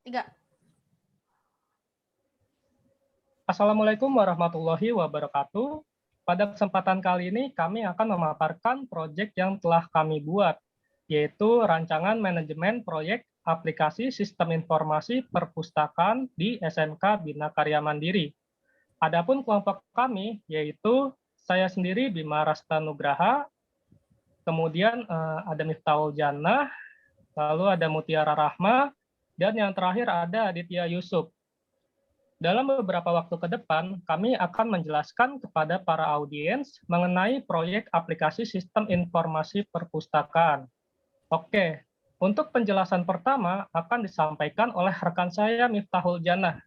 3. Assalamualaikum warahmatullahi wabarakatuh. Pada kesempatan kali ini kami akan memaparkan proyek yang telah kami buat, yaitu rancangan manajemen proyek aplikasi sistem informasi perpustakaan di SMK Bina Karya Mandiri. Adapun kelompok kami yaitu saya sendiri Bima Rasta Nugraha, kemudian ada Miftahul Jannah, lalu ada Mutiara Rahma, dan yang terakhir ada Aditya Yusuf. Dalam beberapa waktu ke depan, kami akan menjelaskan kepada para audiens mengenai proyek aplikasi sistem informasi perpustakaan. Oke, untuk penjelasan pertama akan disampaikan oleh rekan saya Miftahul Jannah.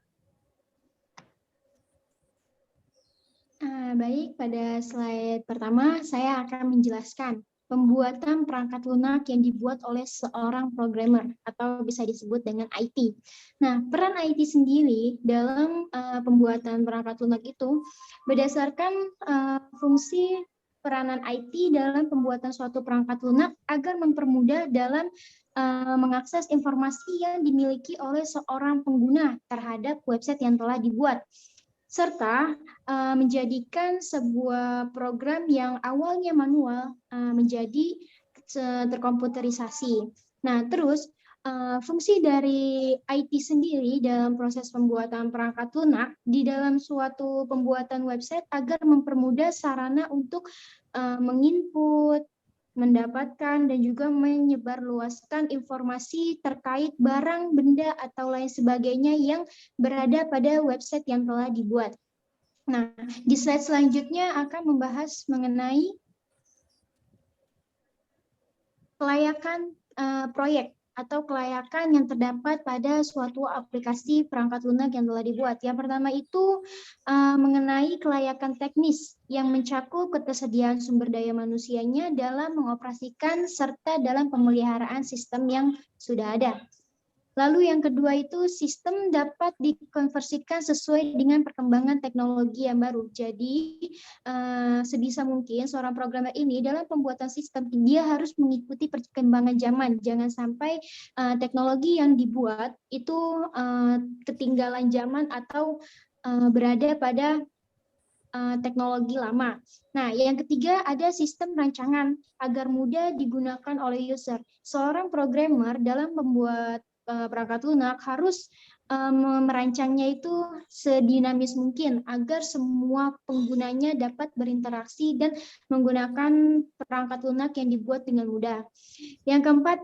Baik, pada slide pertama saya akan menjelaskan pembuatan perangkat lunak yang dibuat oleh seorang programmer atau bisa disebut dengan IT. Nah, peran IT sendiri dalam pembuatan perangkat lunak itu berdasarkan fungsi peranan IT dalam pembuatan suatu perangkat lunak agar mempermudah dalam mengakses informasi yang dimiliki oleh seorang pengguna terhadap website yang telah dibuat, serta menjadikan sebuah program yang awalnya manual menjadi terkomputerisasi. Nah, terus fungsi dari IT sendiri dalam proses pembuatan perangkat lunak di dalam suatu pembuatan website agar mempermudah sarana untuk menginput, mendapatkan dan juga menyebarluaskan informasi terkait barang, benda, atau lain sebagainya yang berada pada website yang telah dibuat. Nah, di slide selanjutnya akan membahas mengenai kelayakan proyek atau kelayakan yang terdapat pada suatu aplikasi perangkat lunak yang telah dibuat. Yang pertama itu mengenai kelayakan teknis yang mencakup ketersediaan sumber daya manusianya dalam mengoperasikan serta dalam pemeliharaan sistem yang sudah ada. Lalu yang kedua itu sistem dapat dikonversikan sesuai dengan perkembangan teknologi yang baru. Jadi sebisa mungkin seorang programmer ini dalam pembuatan sistem dia harus mengikuti perkembangan zaman. Jangan sampai teknologi yang dibuat itu ketinggalan zaman atau berada pada teknologi lama. Nah, yang ketiga ada sistem rancangan agar mudah digunakan oleh user. Seorang programmer dalam membuat perangkat lunak harus merancangnya itu sedinamis mungkin agar semua penggunanya dapat berinteraksi dan menggunakan perangkat lunak yang dibuat dengan mudah. Yang keempat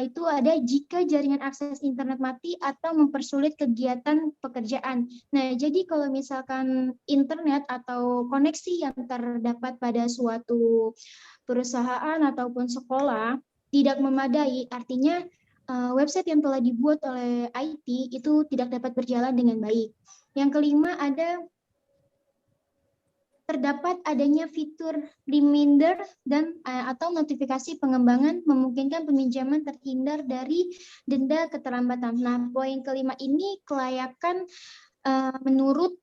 itu ada jika jaringan akses internet mati atau mempersulit kegiatan pekerjaan. Nah, jadi kalau misalkan internet atau koneksi yang terdapat pada suatu perusahaan ataupun sekolah tidak memadai, artinya website yang telah dibuat oleh IT itu tidak dapat berjalan dengan baik. Yang kelima ada terdapat adanya fitur reminder dan atau notifikasi pengembangan memungkinkan peminjaman terhindar dari denda keterlambatan. Nah, poin kelima ini kelayakan menurut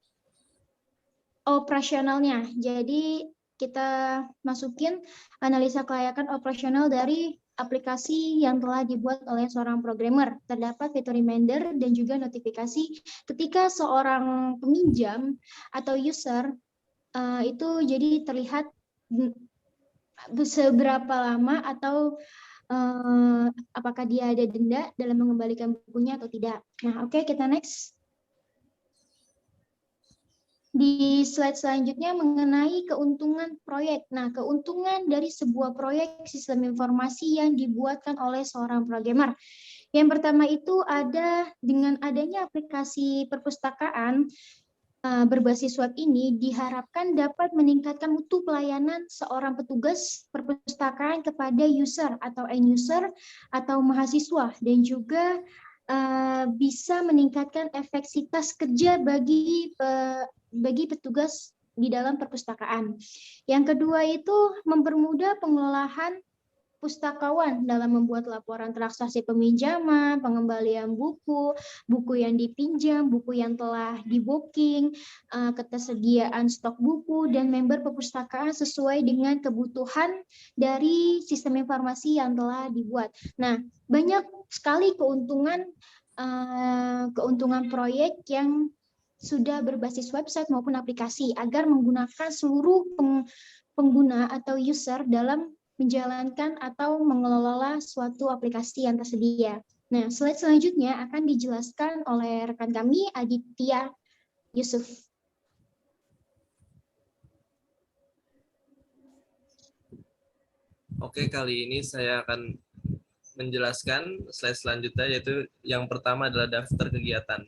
operasionalnya. Jadi kita masukin analisa kelayakan operasional dari aplikasi yang telah dibuat oleh seorang programmer. Terdapat fitur reminder dan juga notifikasi ketika seorang peminjam atau user itu jadi terlihat seberapa lama atau apakah dia ada denda dalam mengembalikan bukunya atau tidak. Nah, oke, kita next. Di slide selanjutnya mengenai keuntungan proyek. Nah, keuntungan dari sebuah proyek sistem informasi yang dibuatkan oleh seorang programmer. Yang pertama itu ada dengan adanya aplikasi perpustakaan berbasis web ini diharapkan dapat meningkatkan mutu pelayanan seorang petugas perpustakaan kepada user atau end user atau mahasiswa dan juga bisa meningkatkan efektivitas kerja bagi petugas di dalam perpustakaan. Yang kedua itu mempermudah pengelolaan pustakawan dalam membuat laporan transaksi peminjaman, pengembalian buku, buku yang dipinjam, buku yang telah di-booking, ketersediaan stok buku, dan member perpustakaan sesuai dengan kebutuhan dari sistem informasi yang telah dibuat. Nah, banyak sekali keuntungan keuntungan proyek yang sudah berbasis website maupun aplikasi agar menggunakan seluruh pengguna atau user dalam menjalankan atau mengelola suatu aplikasi yang tersedia. Nah, slide selanjutnya akan dijelaskan oleh rekan kami, Aditya Yusuf. Oke, kali ini saya akan menjelaskan slide selanjutnya, yaitu yang pertama adalah daftar kegiatan.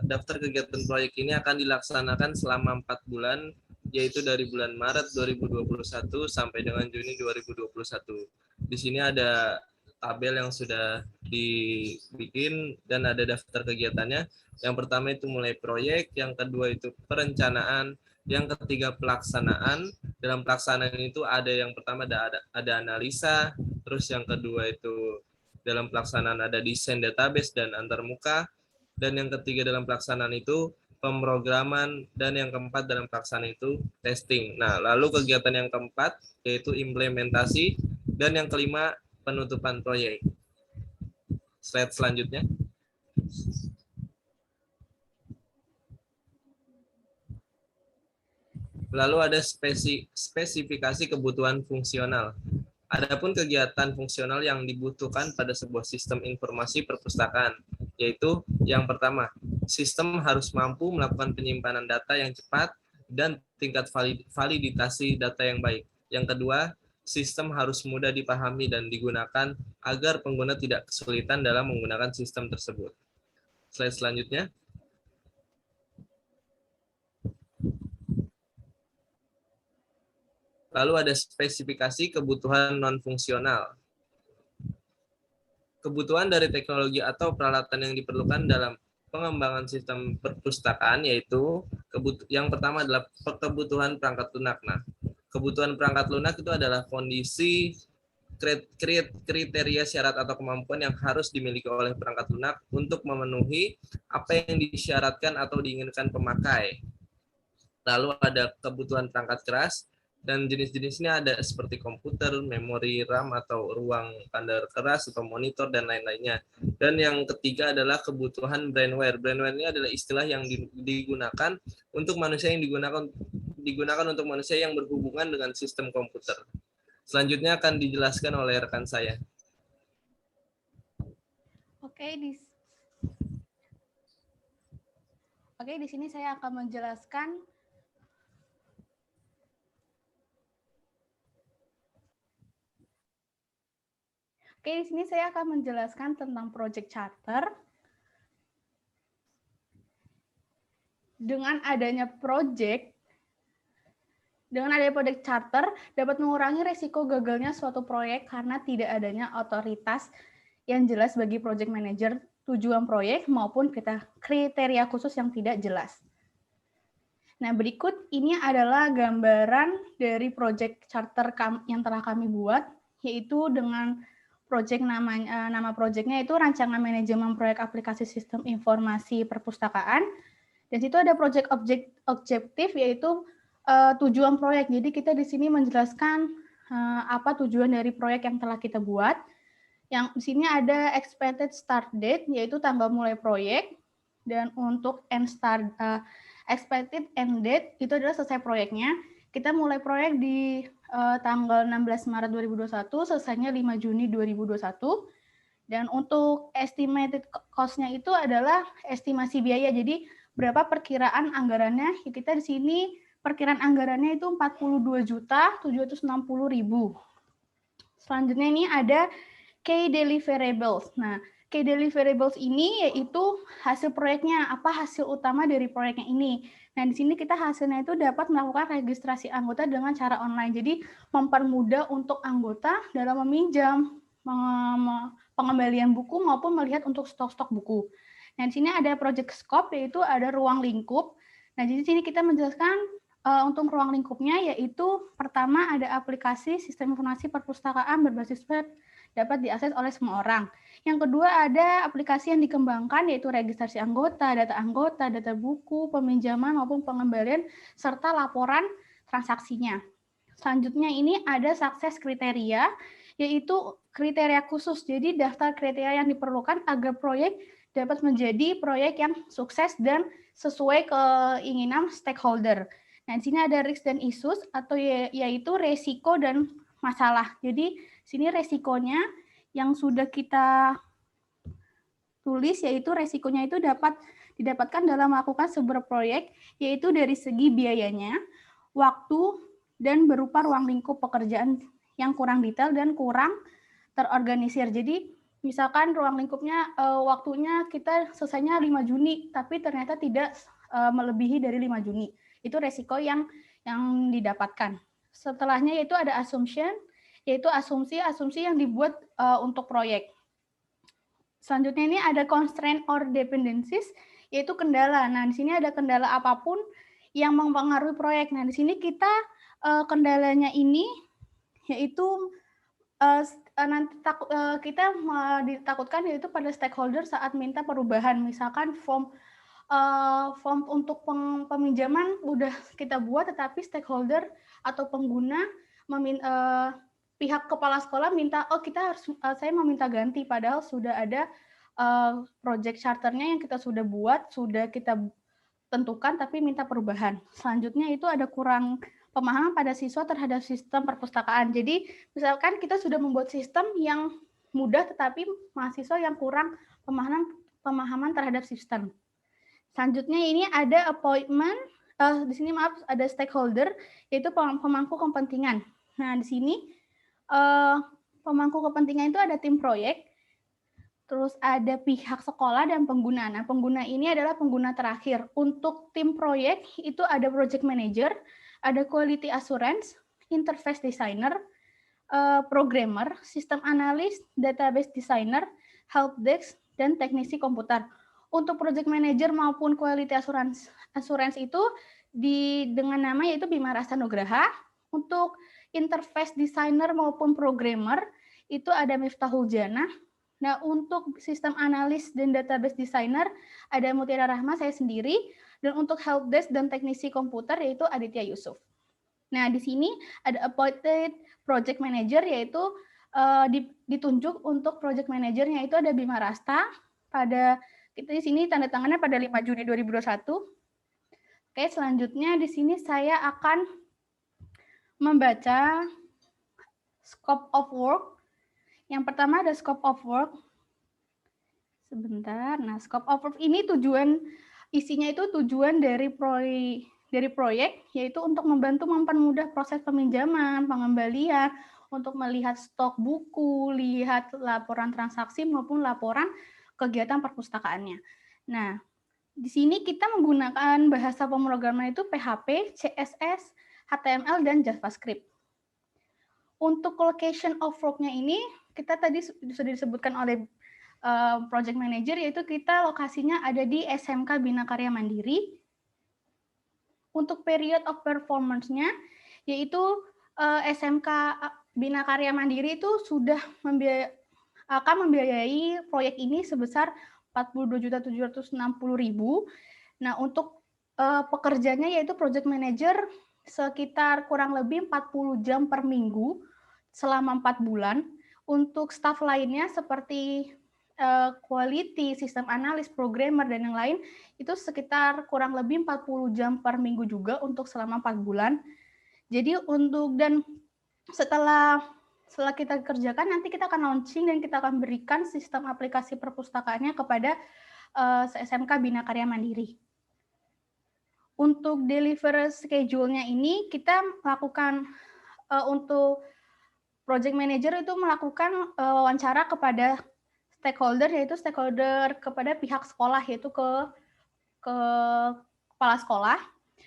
Daftar kegiatan proyek ini akan dilaksanakan selama 4 bulan, yaitu dari bulan Maret 2021 sampai dengan Juni 2021. Di sini ada tabel yang sudah dibikin dan ada daftar kegiatannya. Yang pertama itu mulai proyek, yang kedua itu perencanaan, yang ketiga pelaksanaan. Dalam pelaksanaan itu ada yang pertama ada analisa, terus yang kedua itu dalam pelaksanaan ada desain database dan antarmuka, dan yang ketiga dalam pelaksanaan itu pemrograman, dan yang keempat dalam pelaksanaan itu testing. Nah, lalu kegiatan yang keempat yaitu implementasi, dan yang kelima penutupan proyek. Slide selanjutnya. Lalu ada spesifikasi kebutuhan fungsional. Adapun kegiatan fungsional yang dibutuhkan pada sebuah sistem informasi perpustakaan, yaitu yang pertama, sistem harus mampu melakukan penyimpanan data yang cepat dan tingkat validasi data yang baik. Yang kedua, sistem harus mudah dipahami dan digunakan agar pengguna tidak kesulitan dalam menggunakan sistem tersebut. Slide selanjutnya. Lalu ada spesifikasi kebutuhan non-fungsional. Kebutuhan dari teknologi atau peralatan yang diperlukan dalam pengembangan sistem perpustakaan, yaitu yang pertama adalah kebutuhan perangkat lunak. Nah, kebutuhan perangkat lunak itu adalah kondisi, kriteria, syarat, atau kemampuan yang harus dimiliki oleh perangkat lunak untuk memenuhi apa yang disyaratkan atau diinginkan pemakai. Lalu ada kebutuhan perangkat keras, dan jenis-jenisnya ada seperti komputer, memori RAM atau ruang tanda keras atau monitor dan lain-lainnya. Dan yang ketiga adalah kebutuhan brainware. Brainware ini adalah istilah yang digunakan untuk manusia yang digunakan untuk manusia yang berhubungan dengan sistem komputer. Selanjutnya akan dijelaskan oleh rekan saya. Oke, di sini saya akan menjelaskan tentang project charter. Dengan adanya project charter dapat mengurangi risiko gagalnya suatu proyek karena tidak adanya otoritas yang jelas bagi project manager, tujuan proyek maupun kriteria khusus yang tidak jelas. Nah, berikut ini adalah gambaran dari project charter yang telah kami buat, yaitu dengan nama proyeknya itu Rancangan Manajemen Proyek Aplikasi Sistem Informasi Perpustakaan. Dan situ ada project objektif, yaitu tujuan proyek. Jadi kita di sini menjelaskan apa tujuan dari proyek yang telah kita buat. Yang di sini ada expected start date, yaitu tanggal mulai proyek, dan untuk expected end date itu adalah selesai proyeknya. Kita mulai proyek di tanggal 16 Maret 2021, selesainya 5 Juni 2021. Dan untuk estimated cost-nya itu adalah estimasi biaya. Jadi berapa perkiraan anggarannya? Kita di sini perkiraan anggarannya itu 42.760.000. Selanjutnya ini ada key deliverables. Nah, key deliverables ini yaitu hasil proyeknya, apa hasil utama dari proyeknya ini. Nah, di sini kita hasilnya itu dapat melakukan registrasi anggota dengan cara online. Jadi, mempermudah untuk anggota dalam meminjam, pengembalian buku maupun melihat untuk stok-stok buku. Nah, di sini ada project scope, yaitu ada ruang lingkup. Nah, di sini kita menjelaskan untuk ruang lingkupnya, yaitu pertama ada aplikasi sistem informasi perpustakaan berbasis web dapat diakses oleh semua orang. Yang kedua ada aplikasi yang dikembangkan, yaitu registrasi anggota, data buku, peminjaman maupun pengembalian, serta laporan transaksinya. Selanjutnya ini ada sukses kriteria, yaitu kriteria khusus. Jadi daftar kriteria yang diperlukan agar proyek dapat menjadi proyek yang sukses dan sesuai keinginan stakeholder. Nah, di sini ada risk dan issues atau yaitu resiko dan masalah. Jadi, sini resikonya yang sudah kita tulis yaitu resikonya itu dapat didapatkan dalam melakukan sebuah proyek, yaitu dari segi biayanya, waktu, dan berupa ruang lingkup pekerjaan yang kurang detail dan kurang terorganisir. Jadi misalkan ruang lingkupnya waktunya kita selesainya 5 Juni, tapi ternyata tidak melebihi dari 5 Juni. Itu resiko yang didapatkan. Setelahnya yaitu ada assumption, yaitu asumsi yang dibuat untuk proyek. Selanjutnya ini ada constraint or dependencies, yaitu kendala. Nah, di sini ada kendala apapun yang mempengaruhi proyek. Nah, di sini kita kendalanya ini yaitu nanti kita ditakutkan yaitu pada stakeholder saat minta perubahan. Misalkan form untuk peminjaman udah kita buat, tetapi stakeholder atau pengguna pihak kepala sekolah minta, saya meminta ganti, padahal sudah ada project charternya yang kita sudah buat, sudah kita tentukan, tapi minta perubahan. Selanjutnya itu ada kurang pemahaman pada siswa terhadap sistem perpustakaan. Jadi misalkan kita sudah membuat sistem yang mudah, tetapi mahasiswa yang kurang pemahaman terhadap sistem. Selanjutnya ini ada appointment, di sini maaf ada stakeholder, yaitu pemangku kepentingan. Nah, di sini pemangku kepentingan itu ada tim proyek, terus ada pihak sekolah dan pengguna. Nah, pengguna ini adalah pengguna terakhir. Untuk tim proyek itu ada project manager, ada quality assurance, interface designer, programmer, sistem analis, database designer, help desk, dan teknisi komputer. Untuk project manager maupun quality assurance itu dengan nama yaitu Bima Rasa Nugraha. Untuk interface designer maupun programmer itu ada Miftahul Jannah. Nah, untuk sistem analis dan database designer ada Mutiara Rahma, saya sendiri, dan untuk help desk dan teknisi komputer yaitu Aditya Yusuf. Nah, di sini ada appointed project manager, yaitu ditunjuk untuk project manajernya itu ada Bima Rasta. Kita di sini tanda tangannya pada 5 Juni 2021. Oke, selanjutnya di sini saya akan membaca scope of work. Yang pertama ada scope of work. Sebentar. Nah, scope of work ini isinya itu tujuan dari proyek, yaitu untuk membantu mempermudah proses peminjaman, pengembalian, untuk melihat stok buku, lihat laporan transaksi maupun laporan kegiatan perpustakaannya. Nah, di sini kita menggunakan bahasa pemrograman itu PHP, CSS, HTML, dan JavaScript. Untuk location of work-nya ini, kita tadi sudah disebutkan oleh project manager, yaitu kita lokasinya ada di SMK Bina Karya Mandiri. Untuk period of performance-nya, yaitu SMK Bina Karya Mandiri itu sudah akan membiayai proyek ini sebesar 42.760.000. Nah, untuk pekerjanya yaitu project manager sekitar kurang lebih 40 jam per minggu selama 4 bulan. Untuk staf lainnya seperti quality, sistem analis, programmer, dan yang lain, itu sekitar kurang lebih 40 jam per minggu juga untuk selama 4 bulan. Jadi setelah kita kerjakan, nanti kita akan launching dan kita akan berikan sistem aplikasi perpustakaannya kepada SMK Bina Karya Mandiri. Untuk deliver schedule-nya ini, kita melakukan untuk project manager itu melakukan wawancara kepada stakeholder, yaitu stakeholder kepada pihak sekolah, yaitu ke kepala sekolah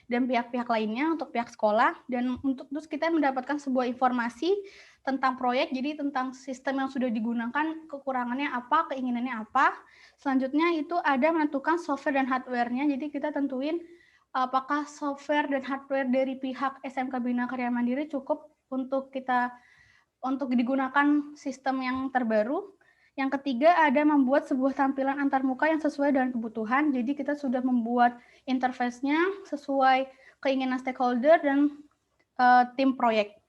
dan pihak-pihak lainnya untuk pihak sekolah, dan terus kita mendapatkan sebuah informasi tentang proyek, jadi tentang sistem yang sudah digunakan, kekurangannya apa, keinginannya apa. Selanjutnya itu ada menentukan software dan hardware-nya, jadi kita tentuin apakah software dan hardware dari pihak SMK Bina Karya Mandiri cukup untuk digunakan sistem yang terbaru. Yang ketiga ada membuat sebuah tampilan antarmuka yang sesuai dengan kebutuhan. Jadi kita sudah membuat interface-nya sesuai keinginan stakeholder dan tim proyek.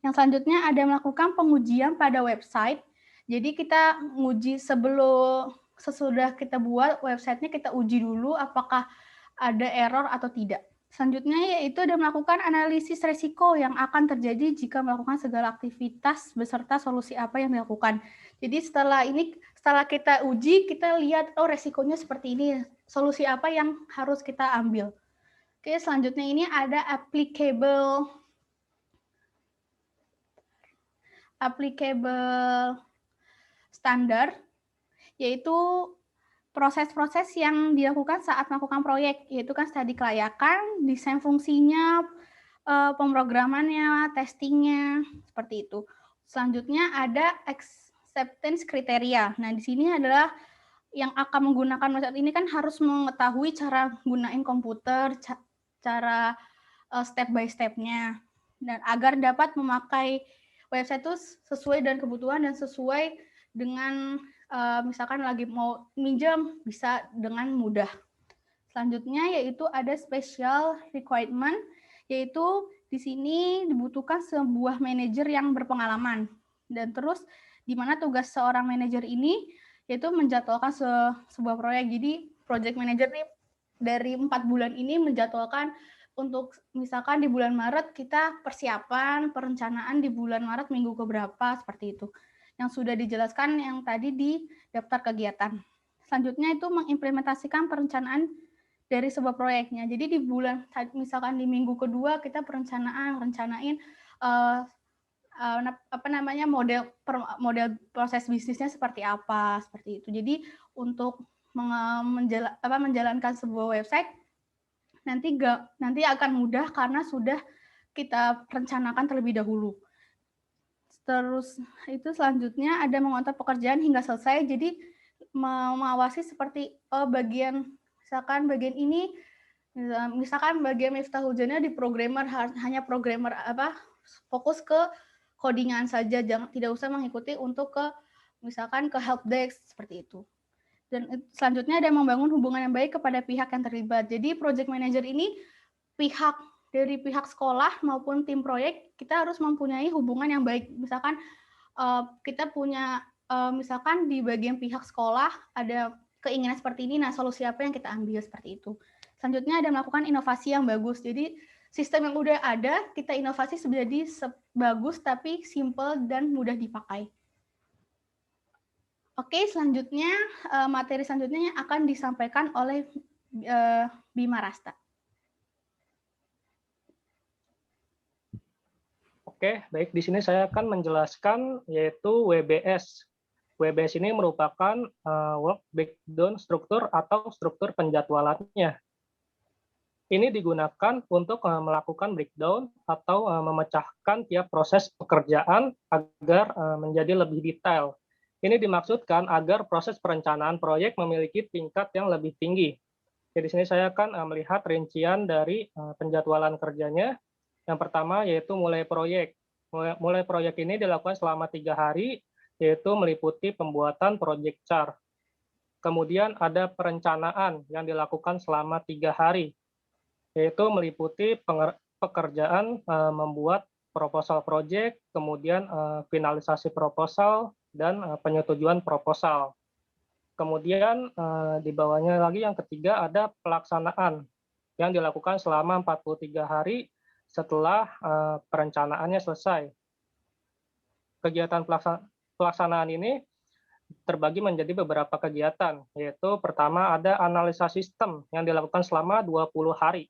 Yang selanjutnya ada melakukan pengujian pada website. Jadi kita menguji sebelum sesudah kita buat websitenya kita uji dulu apakah ada error atau tidak. Selanjutnya yaitu ada melakukan analisis resiko yang akan terjadi jika melakukan segala aktivitas beserta solusi apa yang dilakukan. Jadi setelah kita uji, kita lihat oh resikonya seperti ini, solusi apa yang harus kita ambil. Oke, selanjutnya ini ada applicable standar, yaitu proses-proses yang dilakukan saat melakukan proyek, yaitu kan studi kelayakan, desain fungsinya, pemrogramannya, testingnya, seperti itu. Selanjutnya ada acceptance kriteria. Nah, di sini adalah yang akan menggunakan website ini kan harus mengetahui cara gunain komputer, cara step by step-nya, dan agar dapat memakai website itu sesuai dengan kebutuhan dan sesuai dengan misalkan lagi mau minjam bisa dengan mudah. Selanjutnya yaitu ada special requirement, yaitu di sini dibutuhkan sebuah manajer yang berpengalaman. Dan terus di mana tugas seorang manajer ini yaitu menjadwalkan sebuah proyek. Jadi project manager nih dari 4 bulan ini menjadwalkan untuk misalkan di bulan Maret kita persiapan, perencanaan di bulan Maret minggu keberapa, seperti itu. Yang sudah dijelaskan yang tadi di daftar kegiatan. Selanjutnya itu mengimplementasikan perencanaan dari sebuah proyeknya. Jadi di bulan, misalkan di minggu kedua kita rencanain model proses bisnisnya seperti apa, seperti itu. Jadi untuk menjalankan sebuah website nanti akan mudah karena sudah kita rencanakan terlebih dahulu. Terus itu selanjutnya ada mengontrol pekerjaan hingga selesai. Jadi mengawasi seperti misalkan bagian ini, misalkan bagian Miftahul Jannah di programmer hanya programmer fokus ke codingan saja, tidak usah mengikuti untuk misalkan ke help desk seperti itu. Dan selanjutnya ada membangun hubungan yang baik kepada pihak yang terlibat. Jadi project manager ini dari pihak sekolah maupun tim proyek, kita harus mempunyai hubungan yang baik. Misalkan kita punya, misalkan di bagian pihak sekolah ada keinginan seperti ini, nah solusi apa yang kita ambil seperti itu. Selanjutnya ada melakukan inovasi yang bagus. Jadi sistem yang udah ada, kita inovasi menjadi bagus tapi simple dan mudah dipakai. Oke, selanjutnya materi selanjutnya akan disampaikan oleh Bima Rasta. Oke, baik. Di sini saya akan menjelaskan yaitu WBS. WBS ini merupakan work breakdown struktur atau struktur penjadwalannya. Ini digunakan untuk melakukan breakdown atau memecahkan tiap proses pekerjaan agar menjadi lebih detail. Ini dimaksudkan agar proses perencanaan proyek memiliki tingkat yang lebih tinggi. Jadi di sini saya akan melihat rincian dari penjadwalan kerjanya. Yang pertama yaitu mulai proyek. Mulai proyek ini dilakukan selama 3 hari, yaitu meliputi pembuatan project chart. Kemudian ada perencanaan yang dilakukan selama 3 hari, yaitu meliputi pekerjaan membuat proposal project, kemudian finalisasi proposal, dan penyetujuan proposal. Kemudian di bawahnya lagi yang ketiga ada pelaksanaan yang dilakukan selama 43 hari setelah perencanaannya selesai. Kegiatan pelaksanaan ini terbagi menjadi beberapa kegiatan, yaitu pertama ada analisa sistem yang dilakukan selama 20 hari,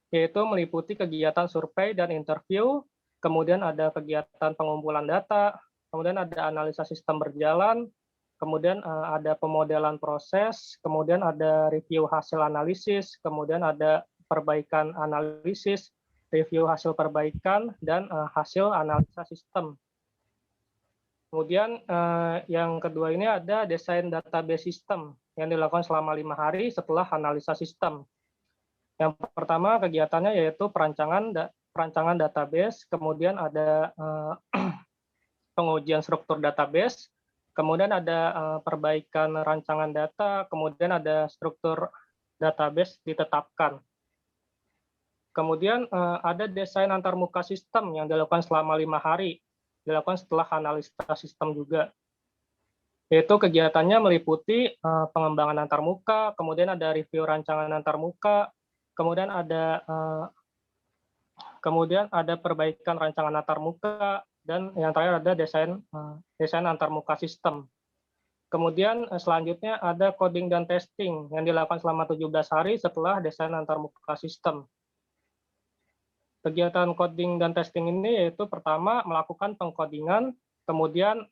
yaitu meliputi kegiatan survei dan interview, kemudian ada kegiatan pengumpulan data, kemudian ada analisa sistem berjalan, kemudian ada pemodelan proses, kemudian ada review hasil analisis, kemudian ada perbaikan analisis, review hasil perbaikan, dan hasil analisa sistem. Kemudian yang kedua ini ada desain database sistem yang dilakukan selama 5 hari setelah analisa sistem. Yang pertama kegiatannya yaitu perancangan database, kemudian ada pengujian struktur database, kemudian ada perbaikan rancangan data, kemudian ada struktur database ditetapkan. Kemudian ada desain antarmuka sistem yang dilakukan selama 5 hari, dilakukan setelah analisa sistem juga. Yaitu kegiatannya meliputi pengembangan antarmuka, kemudian ada review rancangan antarmuka, kemudian ada perbaikan rancangan antarmuka, dan yang terakhir ada desain antarmuka sistem. Kemudian selanjutnya ada coding dan testing yang dilakukan selama 17 hari setelah desain antarmuka sistem. Kegiatan coding dan testing ini yaitu pertama melakukan pengkodingan, kemudian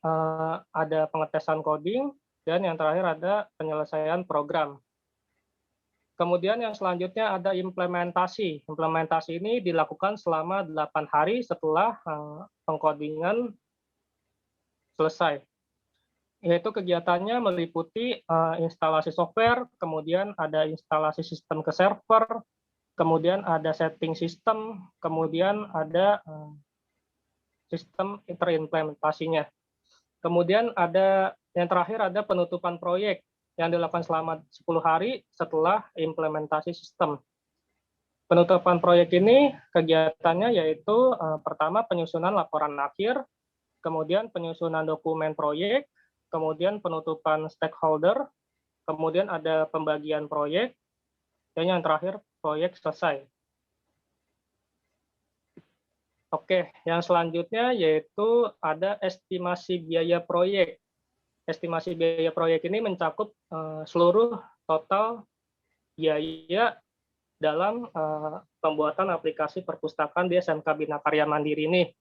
ada pengetesan coding, dan yang terakhir ada penyelesaian program. Kemudian yang selanjutnya ada implementasi. Implementasi ini dilakukan selama 8 hari setelah pengkodingan selesai. Yaitu kegiatannya meliputi instalasi software, kemudian ada instalasi sistem ke server, kemudian ada setting sistem, kemudian ada sistem terimplementasinya. Kemudian ada yang terakhir ada penutupan proyek yang dilakukan selama 10 hari setelah implementasi sistem. Penutupan proyek ini kegiatannya yaitu pertama penyusunan laporan akhir, kemudian penyusunan dokumen proyek, kemudian penutupan stakeholder, kemudian ada pembagian proyek, dan yang terakhir proyek selesai. Oke, yang selanjutnya yaitu ada estimasi biaya proyek. Estimasi biaya proyek ini mencakup seluruh total biaya dalam pembuatan aplikasi perpustakaan di SMK Bina Karya Mandiri ini.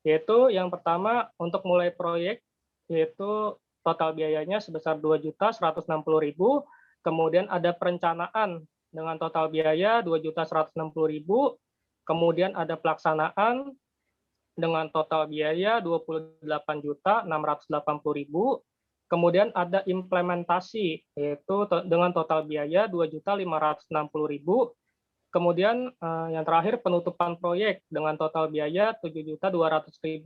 Yaitu yang pertama untuk mulai proyek, yaitu total biayanya sebesar 2.160.000, kemudian ada perencanaan dengan total biaya 2.160.000, kemudian ada pelaksanaan dengan total biaya 28.680.000, kemudian ada implementasi yaitu dengan total biaya 2.560.000, kemudian yang terakhir penutupan proyek dengan total biaya 7.200.000,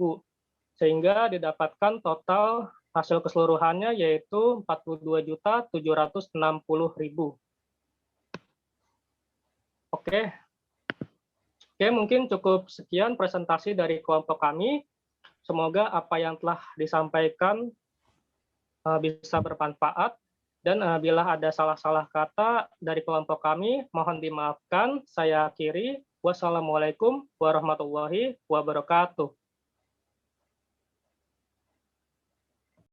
sehingga didapatkan total hasil keseluruhannya yaitu 42.760.000. Oke, mungkin cukup sekian presentasi dari kelompok kami. Semoga apa yang telah disampaikan bisa bermanfaat. Dan bila ada salah-salah kata dari kelompok kami, mohon dimaafkan. Saya akhiri. Wassalamualaikum warahmatullahi wabarakatuh.